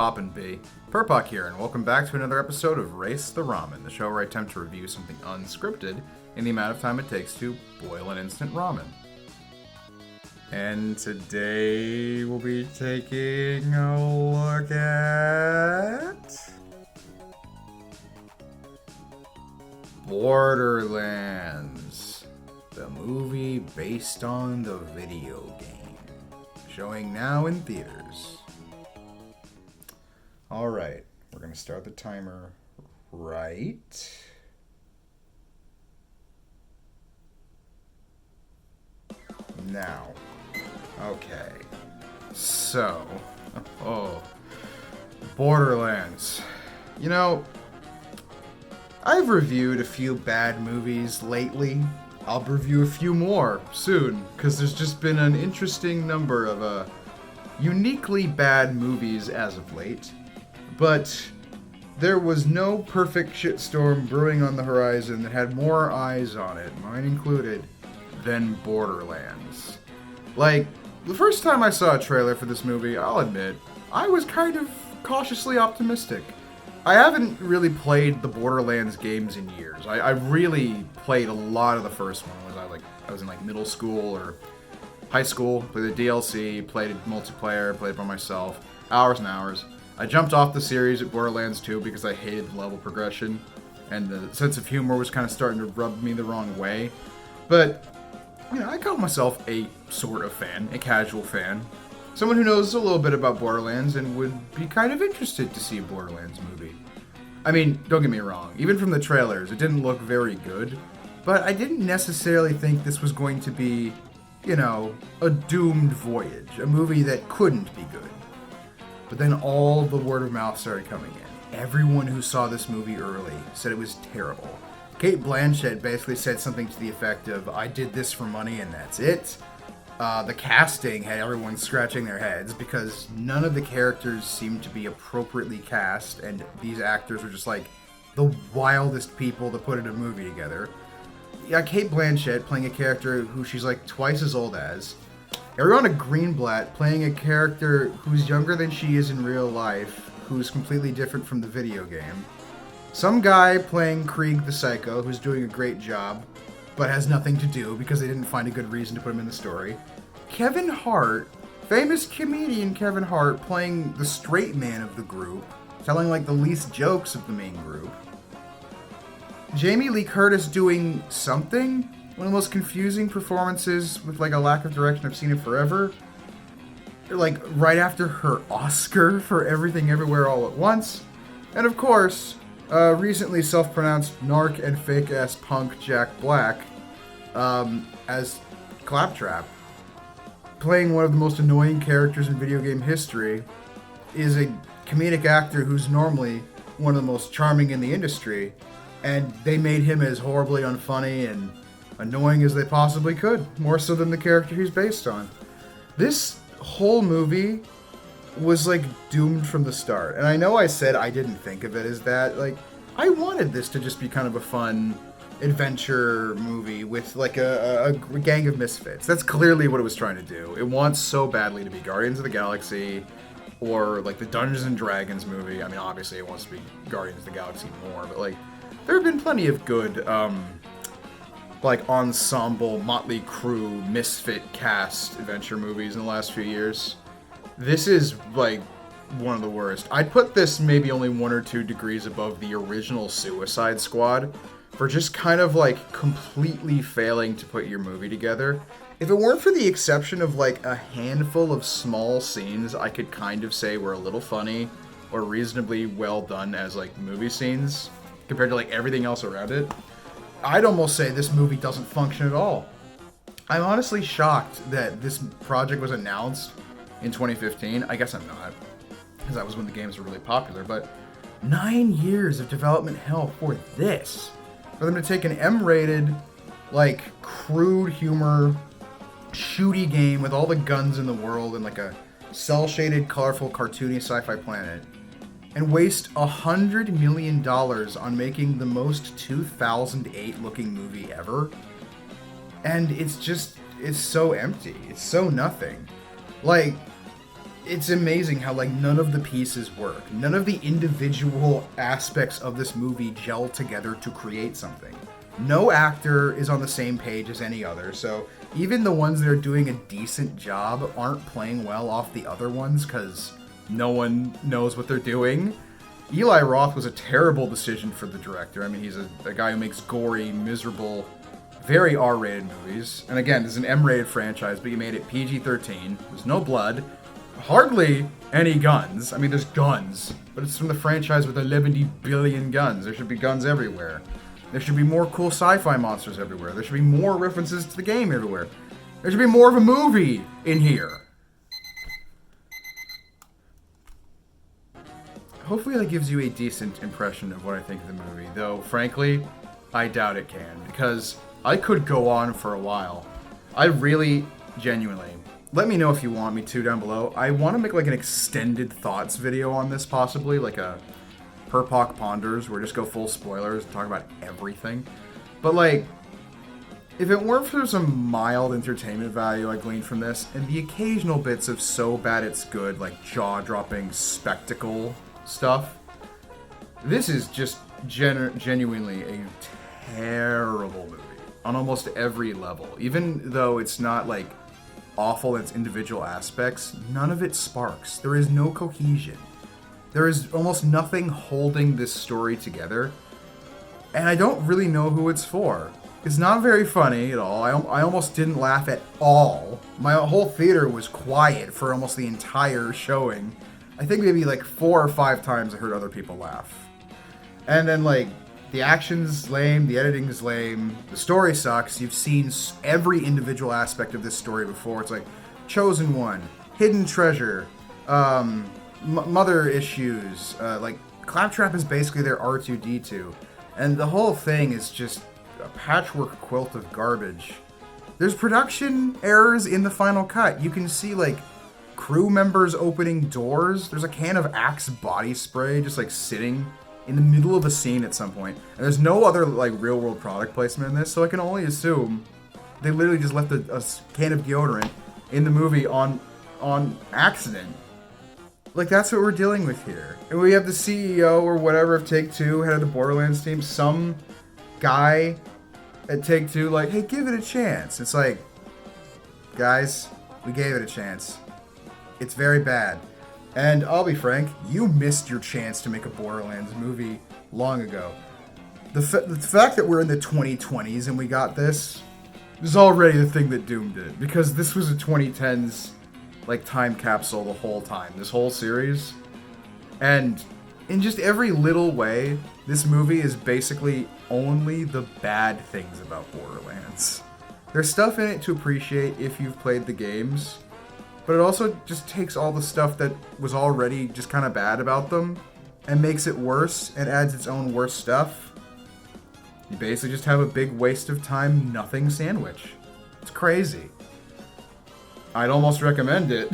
poppin' B? Purpuck here, and welcome back to another episode of Race the Ramen, the show where I attempt to review something unscripted in the amount of time it takes to boil an instant ramen. And today we'll be taking a look at Borderlands, the movie based on the video game, showing now in theaters. Alright, we're going to start the timer right now. Okay, so, Borderlands. You know, I've reviewed a few bad movies lately. I'll review a few more soon, because there's just been an interesting number of uniquely bad movies as of late. But there was no perfect shitstorm brewing on the horizon that had more eyes on it, mine included, than Borderlands. Like, the first time I saw a trailer for this movie, I'll admit, I was kind of cautiously optimistic. I haven't really played the Borderlands games in years. I really played a lot of the first one. I was in middle school or high school, played the DLC, played it multiplayer, played it by myself, hours and hours. I jumped off the series at Borderlands 2 because I hated the level progression, and the sense of humor was kind of starting to rub me the wrong way. But, you know, I call myself a sort of fan, a casual fan. Someone who knows a little bit about Borderlands and would be kind of interested to see a Borderlands movie. I mean, don't get me wrong, even from the trailers, it didn't look very good, but I didn't necessarily think this was going to be, you know, a doomed voyage, a movie that couldn't be good. But then all the word of mouth started coming in. Everyone who saw this movie early said it was terrible. Cate Blanchett basically said something to the effect of, I did this for money and that's it. The casting had everyone scratching their heads because none of the characters seemed to be appropriately cast, and these actors were just like the wildest people to put in a movie together. Yeah, Cate Blanchett playing a character who she's like twice as old as. Ariana Greenblatt playing a character who's younger than she is in real life, who's completely different from the video game. Some guy playing Krieg the Psycho, who's doing a great job, but has nothing to do because they didn't find a good reason to put him in the story. Kevin Hart, famous comedian Kevin Hart, playing the straight man of the group, telling the least jokes of the main group. Jamie Lee Curtis doing something? One of the most confusing performances with a lack of direction I've seen in forever. Right after her Oscar for Everything Everywhere All at Once. And of course, recently self-pronounced narc and fake-ass punk Jack Black as Claptrap. Playing one of the most annoying characters in video game history is a comedic actor who's normally one of the most charming in the industry, and they made him as horribly unfunny and annoying as they possibly could, more so than the character he's based on. This whole movie was doomed from the start. And I know I said I didn't think of it as that. I wanted this to just be kind of a fun adventure movie with a gang of misfits. That's clearly what it was trying to do. It wants so badly to be Guardians of the Galaxy or the Dungeons and Dragons movie. I mean, obviously it wants to be Guardians of the Galaxy more, but there have been plenty of good ensemble, motley crew, misfit cast adventure movies in the last few years. This is one of the worst. I'd put this maybe only 1 or 2 degrees above the original Suicide Squad for just kind of completely failing to put your movie together. If it weren't for the exception of a handful of small scenes I could kind of say were a little funny or reasonably well done as movie scenes compared to everything else around it, I'd almost say this movie doesn't function at all. I'm honestly shocked that this project was announced in 2015. I guess I'm not, because that was when the games were really popular, but 9 years of development hell for this. For them to take an M-rated, crude humor, shooty game with all the guns in the world and a cel-shaded, colorful, cartoony sci-fi planet, and waste $100 million on making the most 2008 looking movie ever. And it's so empty. It's so nothing. it's amazing how, like, none of the pieces work. None of the individual aspects of this movie gel together to create something. No actor is on the same page as any other, so even the ones that are doing a decent job aren't playing well off the other ones because no one knows what they're doing. Eli Roth was a terrible decision for the director. I mean, he's a guy who makes gory, miserable, very R-rated movies. And again, this is an M-rated franchise, but you made it PG-13. There's no blood. Hardly any guns. I mean, there's guns, but it's from the franchise with 11 billion guns. There should be guns everywhere. There should be more cool sci-fi monsters everywhere. There should be more references to the game everywhere. There should be more of a movie in here. Hopefully that gives you a decent impression of what I think of the movie, though frankly, I doubt it can, because I could go on for a while. I really, genuinely, let me know if you want me to down below. I want to make like an extended thoughts video on this, possibly, like a Perpoc Ponders, where I just go full spoilers and talk about everything. But like, if it weren't for some mild entertainment value I gleaned from this, and the occasional bits of so bad it's good, like jaw-dropping spectacle stuff, this is just genuinely a terrible movie on almost every level. Even though it's not like awful in its individual aspects, none of it sparks. There is no cohesion. There is almost nothing holding this story together, and I don't really know who it's for. It's not very funny at all. I almost didn't laugh at all. My whole theater was quiet for almost the entire showing. I think maybe like 4 or 5 times I heard other people laugh. And then like, the action's lame, the editing's lame, the story sucks. You've seen every individual aspect of this story before. It's like Chosen One, Hidden Treasure, mother issues. Like Claptrap is basically their R2-D2, and the whole thing is just a patchwork quilt of garbage. There's production errors in the final cut. You can see like crew members opening doors. There's a can of Axe body spray just like sitting in the middle of a scene at some point. And there's no other like real world product placement in this, so I can only assume they literally just left a can of deodorant in the movie on accident. Like, that's what we're dealing with here. And we have the CEO or whatever of Take-Two, head of the Borderlands team, some guy at Take-Two, like, hey, give it a chance. It's like, guys, we gave it a chance. It's very bad. And I'll be frank, you missed your chance to make a Borderlands movie long ago. The fact that we're in the 2020s and we got this is already the thing that doomed it. Because this was a 2010s like time capsule the whole time, this whole series. And in just every little way, this movie is basically only the bad things about Borderlands. There's stuff in it to appreciate if you've played the games, but it also just takes all the stuff that was already just kind of bad about them and makes it worse and adds its own worse stuff. You basically just have a big waste of time nothing sandwich. It's crazy. I'd almost recommend it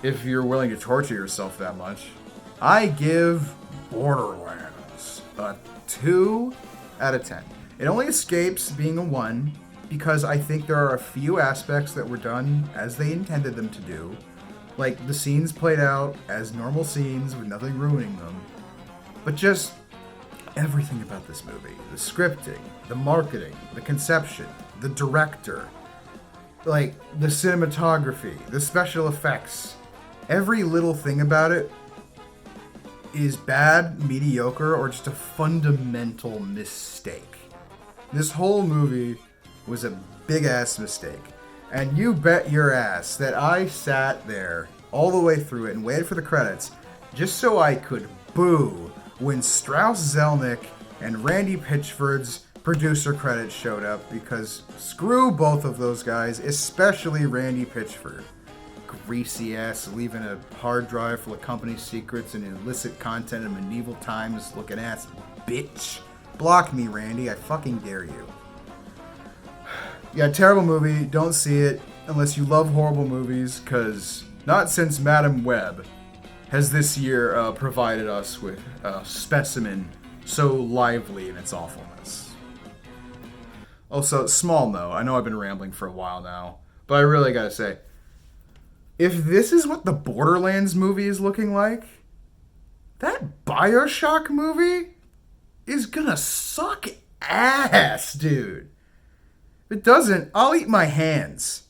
if you're willing to torture yourself that much. I give Borderlands a 2 out of 10. It only escapes being a 1 because I think there are a few aspects that were done as they intended them to do. Like, the scenes played out as normal scenes with nothing ruining them. But just everything about this movie, the scripting, the marketing, the conception, the director, like, the cinematography, the special effects, every little thing about it is bad, mediocre, or just a fundamental mistake. This whole movie was a big-ass mistake. And you bet your ass that I sat there all the way through it and waited for the credits just so I could boo when Strauss Zelnick and Randy Pitchford's producer credits showed up, because screw both of those guys, especially Randy Pitchford. Greasy ass, leaving a hard drive full of company secrets and illicit content in medieval times looking ass bitch. Block me, Randy, I fucking dare you. Yeah, terrible movie, don't see it unless you love horrible movies, because not since Madam Web has this year provided us with a specimen so lively in its awfulness. Also, small note, I know I've been rambling for a while now, but I really gotta say, If this is what the Borderlands movie is looking like, that Bioshock movie is gonna suck ass, dude. If it doesn't, I'll eat my hands.